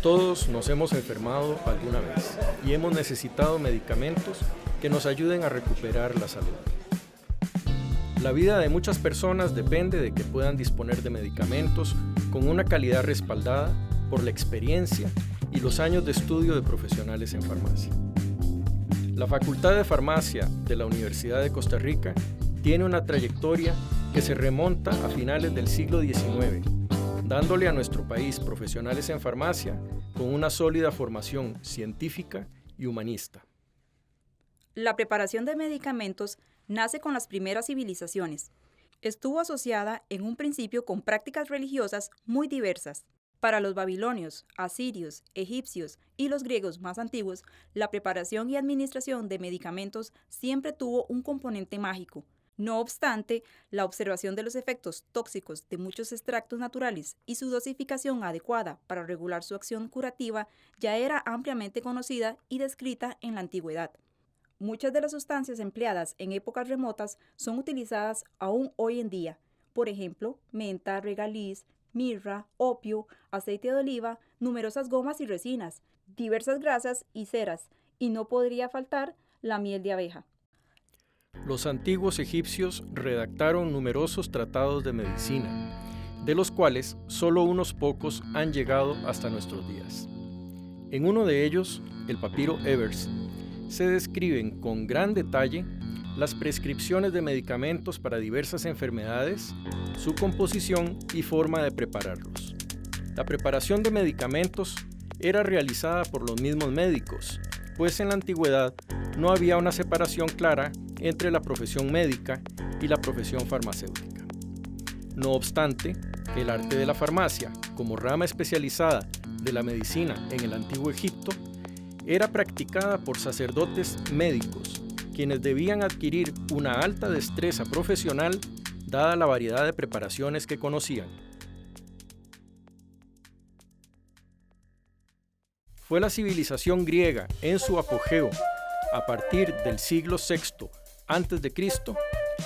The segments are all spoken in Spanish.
Todos nos hemos enfermado alguna vez y hemos necesitado medicamentos que nos ayuden a recuperar la salud. La vida de muchas personas depende de que puedan disponer de medicamentos con una calidad respaldada por la experiencia y los años de estudio de profesionales en farmacia. La Facultad de Farmacia de la Universidad de Costa Rica tiene una trayectoria que se remonta a finales del siglo XIX, dándole a nuestro país profesionales en farmacia con una sólida formación científica y humanista. La preparación de medicamentos nace con las primeras civilizaciones. Estuvo asociada en un principio con prácticas religiosas muy diversas. Para los babilonios, asirios, egipcios y los griegos más antiguos, la preparación y administración de medicamentos siempre tuvo un componente mágico. No obstante, la observación de los efectos tóxicos de muchos extractos naturales y su dosificación adecuada para regular su acción curativa ya era ampliamente conocida y descrita en la antigüedad. Muchas de las sustancias empleadas en épocas remotas son utilizadas aún hoy en día. Por ejemplo, menta, regaliz, mirra, opio, aceite de oliva, numerosas gomas y resinas, diversas grasas y ceras, y no podría faltar la miel de abeja. Los antiguos egipcios redactaron numerosos tratados de medicina, de los cuales solo unos pocos han llegado hasta nuestros días. En uno de ellos, el papiro Ebers, se describen con gran detalle las prescripciones de medicamentos para diversas enfermedades, su composición y forma de prepararlos. La preparación de medicamentos era realizada por los mismos médicos, pues en la antigüedad no había una separación clara entre la profesión médica y la profesión farmacéutica. No obstante, el arte de la farmacia, como rama especializada de la medicina en el antiguo Egipto, era practicada por sacerdotes médicos, quienes debían adquirir una alta destreza profesional dada la variedad de preparaciones que conocían. Fue la civilización griega en su apogeo, a partir del siglo VI a.C.,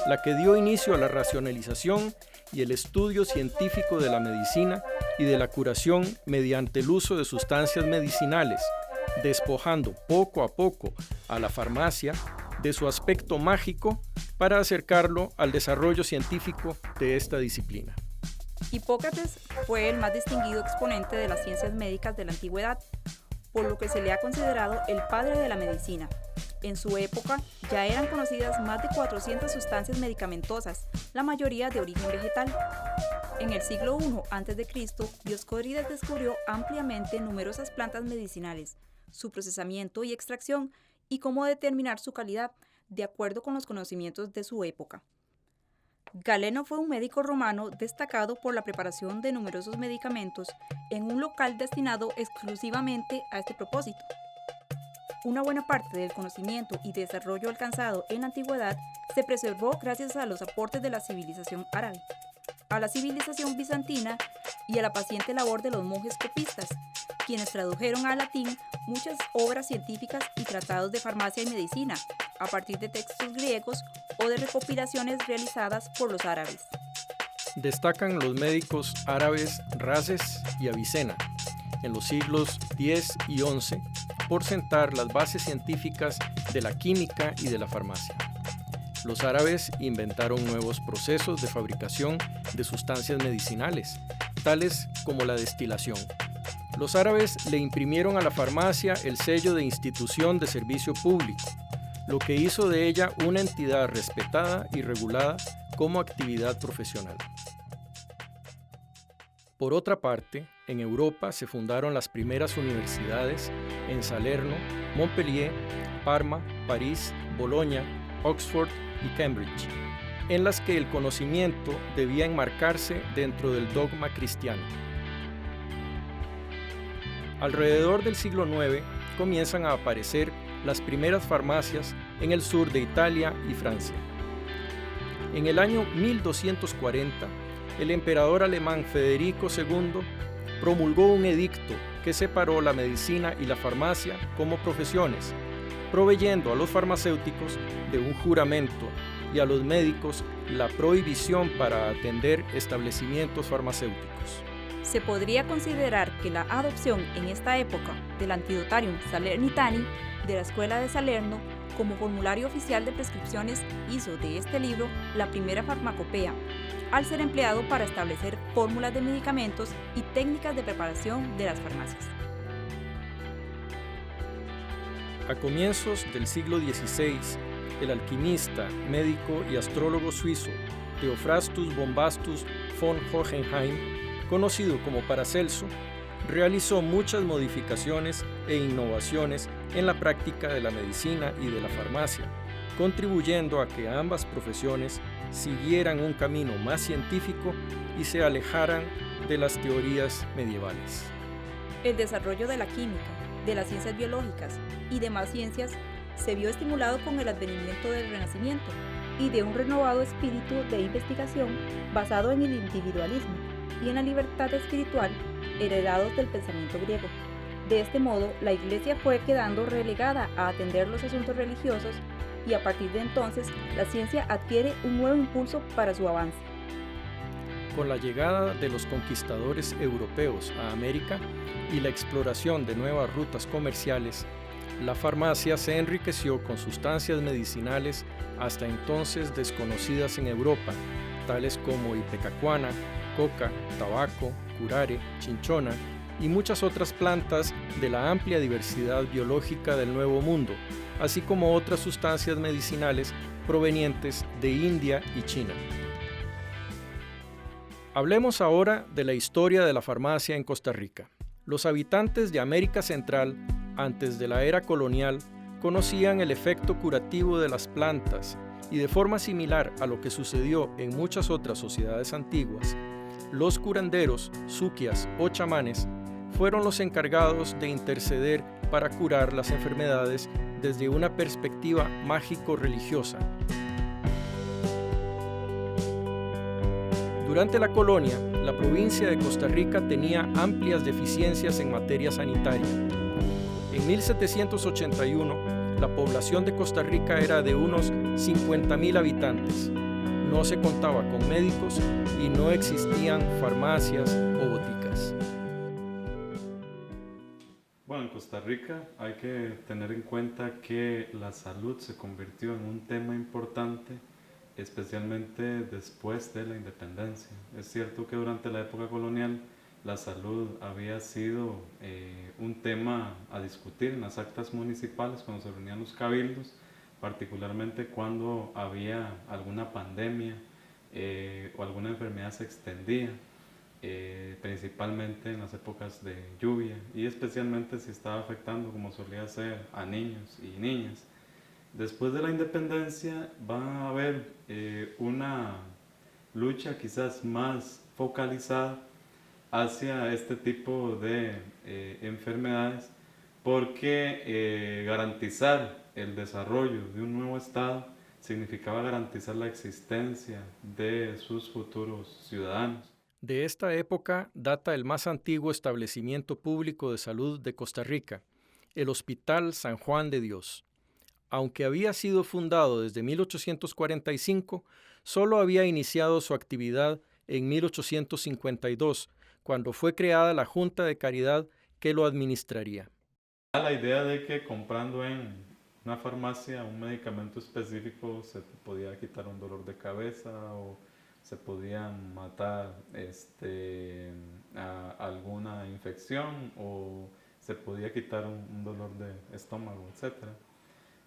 la que dio inicio a la racionalización y el estudio científico de la medicina y de la curación mediante el uso de sustancias medicinales, despojando poco a poco a la farmacia de su aspecto mágico para acercarlo al desarrollo científico de esta disciplina. Hipócrates fue el más distinguido exponente de las ciencias médicas de la antigüedad, por lo que se le ha considerado el padre de la medicina. En su época ya eran conocidas más de 400 sustancias medicamentosas, la mayoría de origen vegetal. En el siglo I a.C., Dioscórides descubrió ampliamente numerosas plantas medicinales, su procesamiento y extracción, y cómo determinar su calidad, de acuerdo con los conocimientos de su época. Galeno fue un médico romano destacado por la preparación de numerosos medicamentos en un local destinado exclusivamente a este propósito. Una buena parte del conocimiento y desarrollo alcanzado en la antigüedad se preservó gracias a los aportes de la civilización árabe, a la civilización bizantina y a la paciente labor de los monjes copistas, quienes tradujeron al latín muchas obras científicas y tratados de farmacia y medicina, a partir de textos griegos o de recopilaciones realizadas por los árabes. Destacan los médicos árabes Rases y Avicena, en los siglos X y XI, por sentar las bases científicas de la química y de la farmacia. Los árabes inventaron nuevos procesos de fabricación de sustancias medicinales, tales como la destilación. Los árabes le imprimieron a la farmacia el sello de institución de servicio público, lo que hizo de ella una entidad respetada y regulada como actividad profesional. Por otra parte, en Europa se fundaron las primeras universidades en Salerno, Montpellier, Parma, París, Bolonia, Oxford y Cambridge, en las que el conocimiento debía enmarcarse dentro del dogma cristiano. Alrededor del siglo IX comienzan a aparecer las primeras farmacias en el sur de Italia y Francia. En el año 1240, el emperador alemán Federico II promulgó un edicto que separó la medicina y la farmacia como profesiones, proveyendo a los farmacéuticos de un juramento y a los médicos la prohibición para atender establecimientos farmacéuticos. Se podría considerar que la adopción en esta época del Antidotarium Salernitani de la Escuela de Salerno como formulario oficial de prescripciones hizo de este libro la primera farmacopea, al ser empleado para establecer fórmulas de medicamentos y técnicas de preparación de las farmacias. A comienzos del siglo XVI, el alquimista, médico y astrólogo suizo Theophrastus Bombastus von Hohenheim, conocido como Paracelso, realizó muchas modificaciones e innovaciones en la práctica de la medicina y de la farmacia, contribuyendo a que ambas profesiones siguieran un camino más científico y se alejaran de las teorías medievales. El desarrollo de la química, de las ciencias biológicas y demás ciencias se vio estimulado con el advenimiento del Renacimiento y de un renovado espíritu de investigación basado en el individualismo y en la libertad espiritual heredados del pensamiento griego. De este modo, la Iglesia fue quedando relegada a atender los asuntos religiosos y a partir de entonces la ciencia adquiere un nuevo impulso para su avance. Con la llegada de los conquistadores europeos a América y la exploración de nuevas rutas comerciales, la farmacia se enriqueció con sustancias medicinales hasta entonces desconocidas en Europa, tales como ipecacuana, coca, tabaco, curare, chinchona y muchas otras plantas de la amplia diversidad biológica del Nuevo Mundo, así como otras sustancias medicinales provenientes de India y China. Hablemos ahora de la historia de la farmacia en Costa Rica. Los habitantes de América Central, antes de la era colonial, conocían el efecto curativo de las plantas y de forma similar a lo que sucedió en muchas otras sociedades antiguas, los curanderos, suquias o chamanes fueron los encargados de interceder para curar las enfermedades desde una perspectiva mágico-religiosa. Durante la colonia, la provincia de Costa Rica tenía amplias deficiencias en materia sanitaria. En 1781, la población de Costa Rica era de unos 50.000 habitantes. No se contaba con médicos y no existían farmacias o boticas. Bueno, en Costa Rica hay que tener en cuenta que la salud se convirtió en un tema importante, especialmente después de la independencia. Es cierto que durante la época colonial la salud había sido un tema a discutir en las actas municipales cuando se reunían los cabildos, particularmente cuando había alguna pandemia o alguna enfermedad se extendía, principalmente en las épocas de lluvia y especialmente si estaba afectando, como solía ser, a niños y niñas. Después de la independencia va a haber una lucha quizás más focalizada hacia este tipo de enfermedades porque garantizar el desarrollo de un nuevo estado significaba garantizar la existencia de sus futuros ciudadanos. De esta época data el más antiguo establecimiento público de salud de Costa Rica, el Hospital San Juan de Dios. Aunque había sido fundado desde 1845, solo había iniciado su actividad en 1852, cuando fue creada la Junta de Caridad que lo administraría. La idea de que comprando en una farmacia un medicamento específico se podía quitar un dolor de cabeza o se podía matar alguna infección o se podía quitar un dolor de estómago, etc.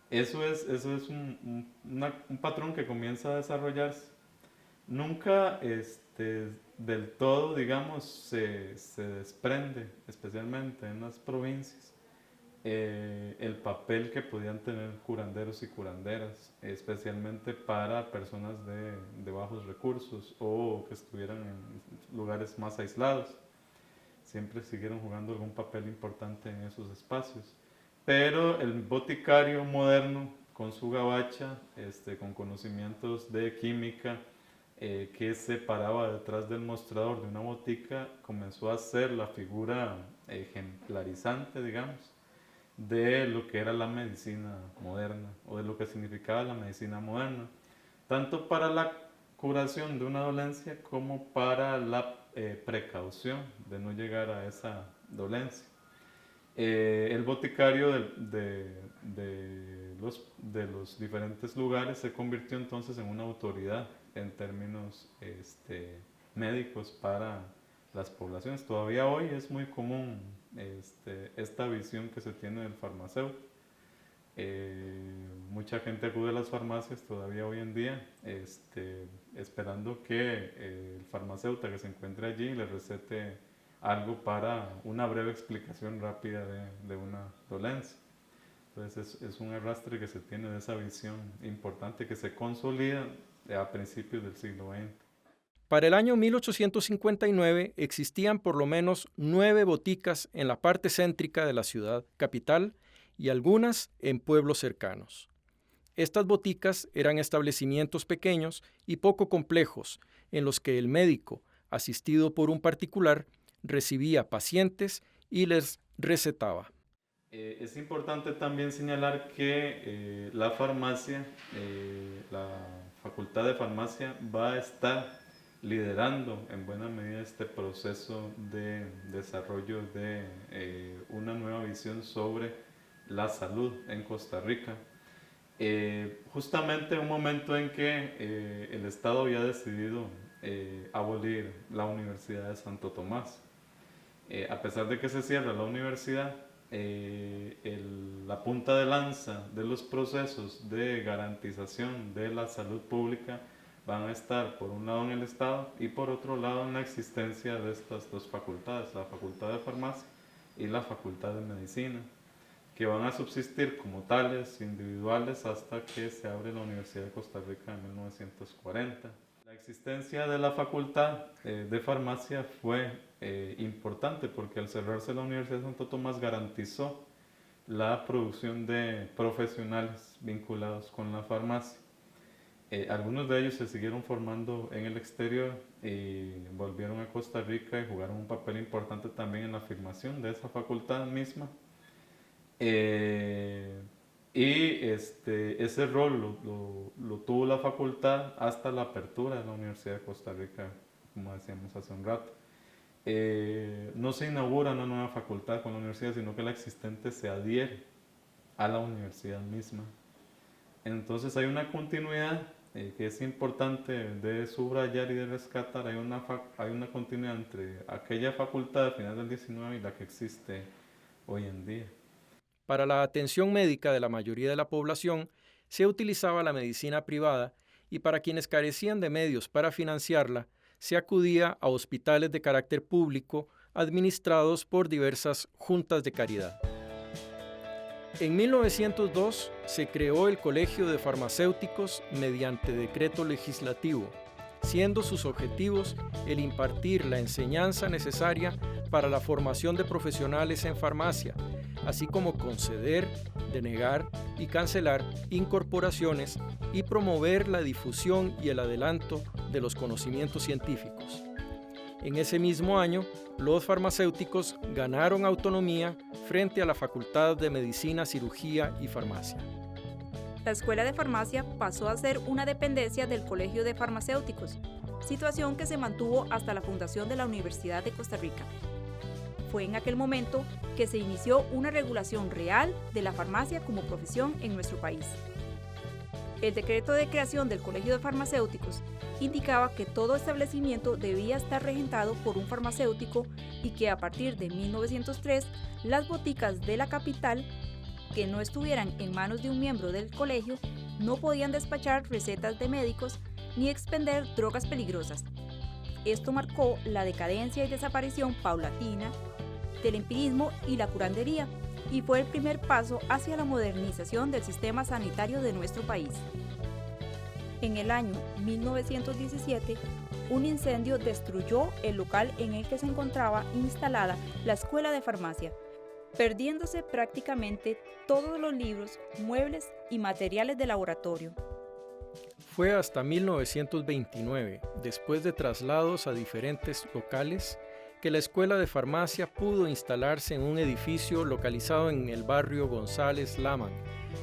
Eso es un patrón que comienza a desarrollarse. Nunca del todo, digamos, se desprende, especialmente en las provincias, el papel que podían tener curanderos y curanderas, especialmente para personas de bajos recursos o que estuvieran en lugares más aislados. Siempre siguieron jugando algún papel importante en esos espacios. Pero el boticario moderno, con su gabacha, con conocimientos de química, que se paraba detrás del mostrador de una botica, comenzó a ser la figura ejemplarizante, digamos, de lo que era la medicina moderna o de lo que significaba la medicina moderna, tanto para la curación de una dolencia como para precaución de no llegar a esa dolencia. El boticario de los diferentes lugares se convirtió entonces en una autoridad en términos médicos para las poblaciones. Todavía hoy es muy común esta visión que se tiene del farmacéutico. Mucha gente acude a las farmacias todavía hoy en día esperando que el farmacéutico que se encuentre allí le recete algo para una breve explicación rápida de una dolencia. Entonces es un arrastre que se tiene de esa visión importante que se consolida a principios del siglo XX. Para el año 1859 existían por lo menos 9 boticas en la parte céntrica de la ciudad capital y algunas en pueblos cercanos. Estas boticas eran establecimientos pequeños y poco complejos en los que el médico, asistido por un particular, recibía pacientes y les recetaba. Es importante también señalar que la farmacia, la Facultad de Farmacia va a estar liderando en buena medida este proceso de desarrollo de una nueva visión sobre la salud en Costa Rica. Justamente en un momento en que el Estado había decidido abolir la Universidad de Santo Tomás. A pesar de que se cierra la universidad, la punta de lanza de los procesos de garantización de la salud pública van a estar por un lado en el Estado y por otro lado en la existencia de estas dos facultades, la Facultad de Farmacia y la Facultad de Medicina, que van a subsistir como tales, individuales, hasta que se abre la Universidad de Costa Rica en 1940. La existencia de la Facultad de Farmacia fue importante porque al cerrarse la Universidad de Santo Tomás garantizó la producción de profesionales vinculados con la farmacia. Algunos de ellos se siguieron formando en el exterior y volvieron a Costa Rica y jugaron un papel importante también en la afirmación de esa facultad misma. Ese rol lo tuvo la facultad hasta la apertura de la Universidad de Costa Rica, como decíamos hace un rato. No se inaugura una nueva facultad con la universidad, sino que la existente se adhiere a la universidad misma. Entonces hay una continuidad que es importante de subrayar y de rescatar. Hay una continuidad entre aquella facultad de final del 19 y la que existe hoy en día. Para la atención médica de la mayoría de la población se utilizaba la medicina privada y para quienes carecían de medios para financiarla, se acudía a hospitales de carácter público administrados por diversas juntas de caridad. En 1902 se creó el Colegio de Farmacéuticos mediante decreto legislativo, siendo sus objetivos el impartir la enseñanza necesaria para la formación de profesionales en farmacia, así como conceder, denegar y cancelar incorporaciones y promover la difusión y el adelanto de los conocimientos científicos. En ese mismo año, los farmacéuticos ganaron autonomía frente a la Facultad de Medicina, Cirugía y Farmacia. La Escuela de Farmacia pasó a ser una dependencia del Colegio de Farmacéuticos, situación que se mantuvo hasta la fundación de la Universidad de Costa Rica. Fue en aquel momento que se inició una regulación real de la farmacia como profesión en nuestro país. El decreto de creación del Colegio de Farmacéuticos indicaba que todo establecimiento debía estar regentado por un farmacéutico y que a partir de 1903 las boticas de la capital que no estuvieran en manos de un miembro del colegio no podían despachar recetas de médicos ni expender drogas peligrosas. Esto marcó la decadencia y desaparición paulatina del empirismo y la curandería, y fue el primer paso hacia la modernización del sistema sanitario de nuestro país. En el año 1917, un incendio destruyó el local en el que se encontraba instalada la Escuela de Farmacia, perdiéndose prácticamente todos los libros, muebles y materiales de laboratorio. Fue hasta 1929, después de traslados a diferentes locales, que la Escuela de Farmacia pudo instalarse en un edificio localizado en el barrio González Laman,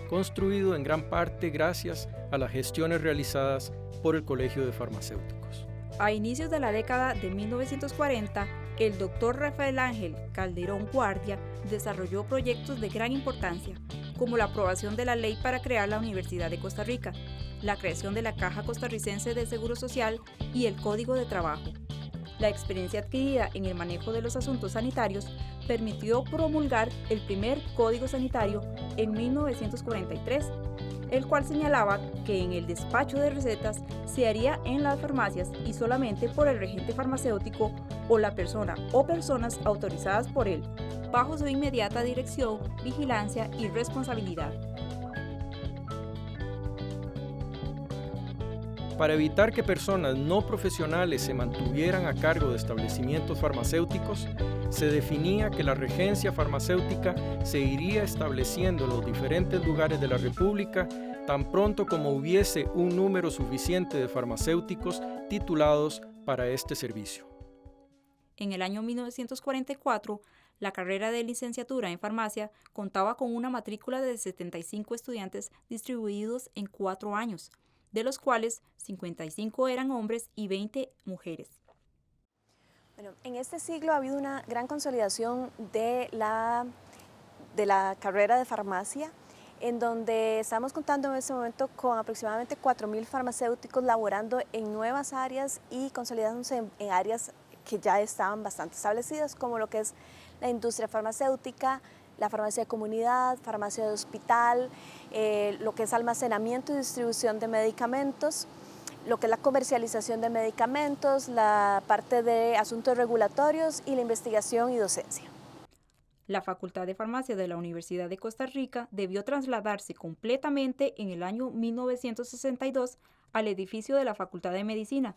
construido en gran parte gracias a las gestiones realizadas por el Colegio de Farmacéuticos. A inicios de la década de 1940, el doctor Rafael Ángel Calderón Guardia desarrolló proyectos de gran importancia, como la aprobación de la ley para crear la Universidad de Costa Rica, la creación de la Caja Costarricense de Seguro Social y el Código de Trabajo. La experiencia adquirida en el manejo de los asuntos sanitarios permitió promulgar el primer Código Sanitario en 1943, el cual señalaba que en el despacho de recetas se haría en las farmacias y solamente por el regente farmacéutico o la persona o personas autorizadas por él, bajo su inmediata dirección, vigilancia y responsabilidad. Para evitar que personas no profesionales se mantuvieran a cargo de establecimientos farmacéuticos, se definía que la regencia farmacéutica se iría estableciendo en los diferentes lugares de la República tan pronto como hubiese un número suficiente de farmacéuticos titulados para este servicio. En el año 1944, la carrera de licenciatura en farmacia contaba con una matrícula de 75 estudiantes distribuidos en 4 años, de los cuales 55 eran hombres y 20 mujeres. Bueno, en este siglo ha habido una gran consolidación de la carrera de farmacia, en donde estamos contando en este momento con aproximadamente 4.000 farmacéuticos laborando en nuevas áreas y consolidándose en áreas que ya estaban bastante establecidas, como lo que es la industria farmacéutica, la farmacia de comunidad, farmacia de hospital, lo que es almacenamiento y distribución de medicamentos, lo que es la comercialización de medicamentos, la parte de asuntos regulatorios y la investigación y docencia. La Facultad de Farmacia de la Universidad de Costa Rica debió trasladarse completamente en el año 1962 al edificio de la Facultad de Medicina,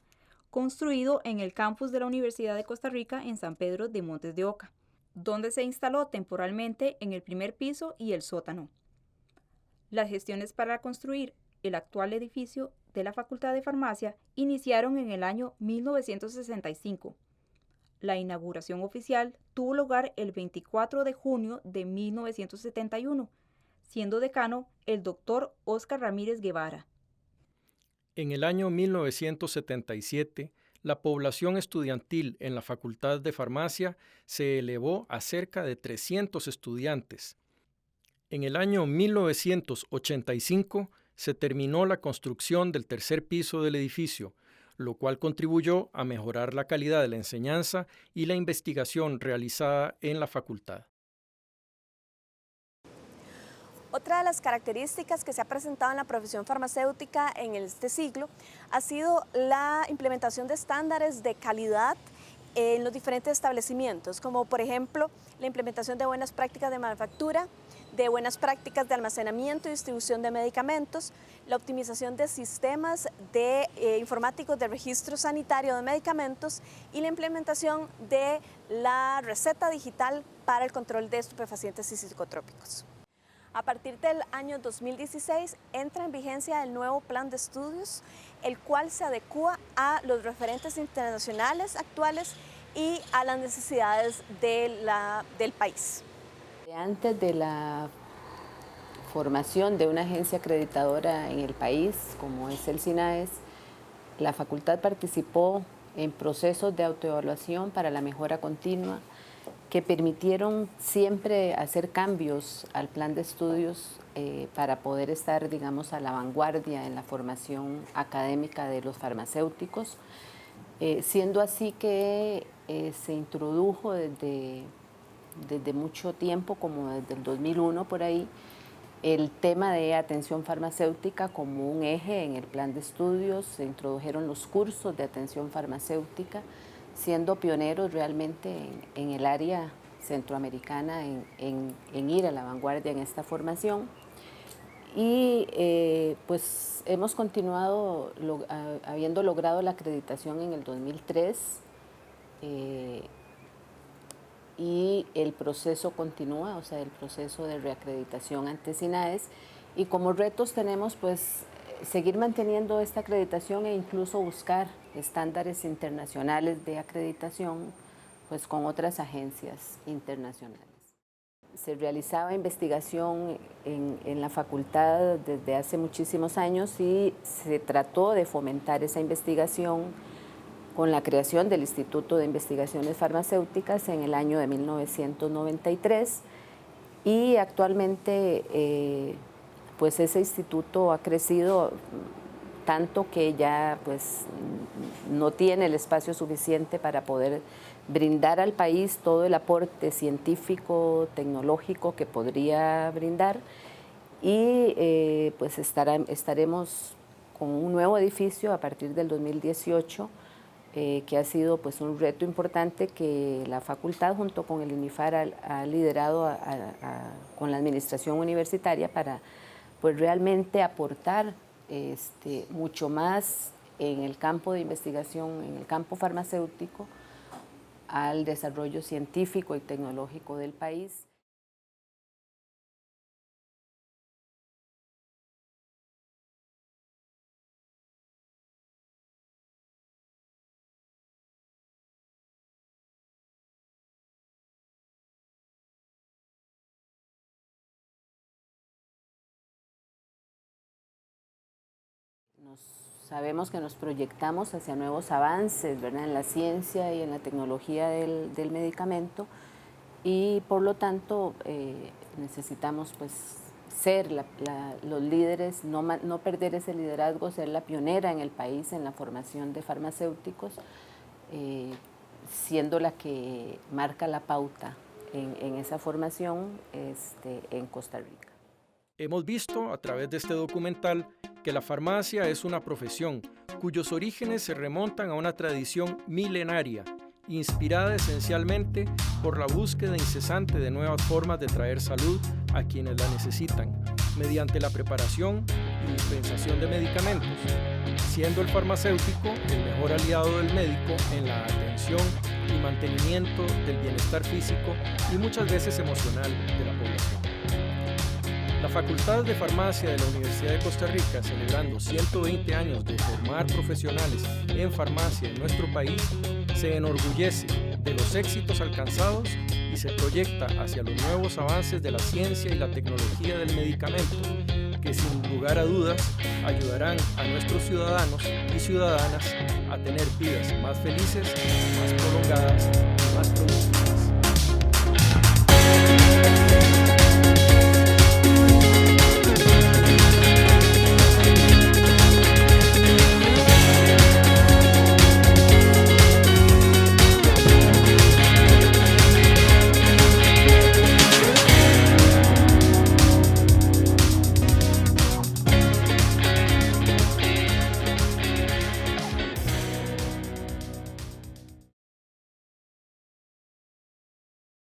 construido en el campus de la Universidad de Costa Rica en San Pedro de Montes de Oca, donde se instaló temporalmente en el primer piso y el sótano. Las gestiones para construir el actual edificio de la Facultad de Farmacia iniciaron en el año 1965. La inauguración oficial tuvo lugar el 24 de junio de 1971, siendo decano el doctor Óscar Ramírez Guevara. En el año 1977, la población estudiantil en la Facultad de Farmacia se elevó a cerca de 300 estudiantes. En el año 1985 se terminó la construcción del tercer piso del edificio, lo cual contribuyó a mejorar la calidad de la enseñanza y la investigación realizada en la facultad. Otra de las características que se ha presentado en la profesión farmacéutica en este siglo ha sido la implementación de estándares de calidad en los diferentes establecimientos, como por ejemplo la implementación de buenas prácticas de manufactura, de buenas prácticas de almacenamiento y distribución de medicamentos, la optimización de sistemas informáticos de registro sanitario de medicamentos y la implementación de la receta digital para el control de estupefacientes y psicotrópicos. A partir del año 2016 entra en vigencia el nuevo plan de estudios, el cual se adecúa a los referentes internacionales actuales y a las necesidades del país. Antes de la formación de una agencia acreditadora en el país, como es el SINAES, la facultad participó en procesos de autoevaluación para la mejora continua que permitieron siempre hacer cambios al plan de estudios para poder estar, digamos, a la vanguardia en la formación académica de los farmacéuticos, siendo así que se introdujo desde mucho tiempo, como desde el 2001 por ahí, el tema de atención farmacéutica como un eje en el plan de estudios. Se introdujeron los cursos de atención farmacéutica, siendo pioneros realmente en el área centroamericana en ir a la vanguardia en esta formación. Y pues hemos continuado habiendo logrado la acreditación en el 2003 y el proceso continúa, o sea, el proceso de reacreditación ante SINAES, y como retos tenemos pues seguir manteniendo esta acreditación e incluso buscar estándares internacionales de acreditación pues con otras agencias internacionales. Se realizaba investigación en la facultad desde hace muchísimos años y se trató de fomentar esa investigación con la creación del Instituto de Investigaciones Farmacéuticas en el año de 1993 y actualmente pues ese instituto ha crecido tanto que ya pues no tiene el espacio suficiente para poder brindar al país todo el aporte científico, tecnológico que podría brindar y pues estaremos con un nuevo edificio a partir del 2018 que ha sido pues un reto importante que la facultad junto con el INIFAR ha liderado con la administración universitaria para pues realmente aportar mucho más en el campo de investigación, en el campo farmacéutico, al desarrollo científico y tecnológico del país. Sabemos que nos proyectamos hacia nuevos avances, ¿verdad?, en la ciencia y en la tecnología del medicamento y por lo tanto necesitamos pues ser los líderes, no perder ese liderazgo, ser la pionera en el país en la formación de farmacéuticos, siendo la que marca la pauta en esa formación en Costa Rica. Hemos visto a través de este documental que la farmacia es una profesión cuyos orígenes se remontan a una tradición milenaria, inspirada esencialmente por la búsqueda incesante de nuevas formas de traer salud a quienes la necesitan, mediante la preparación y dispensación de medicamentos, siendo el farmacéutico el mejor aliado del médico en la atención y mantenimiento del bienestar físico y muchas veces emocional de la población. La Facultad de Farmacia de la Universidad de Costa Rica, celebrando 120 años de formar profesionales en farmacia en nuestro país, se enorgullece de los éxitos alcanzados y se proyecta hacia los nuevos avances de la ciencia y la tecnología del medicamento, que sin lugar a dudas ayudarán a nuestros ciudadanos y ciudadanas a tener vidas más felices, más prolongadas y más productivas.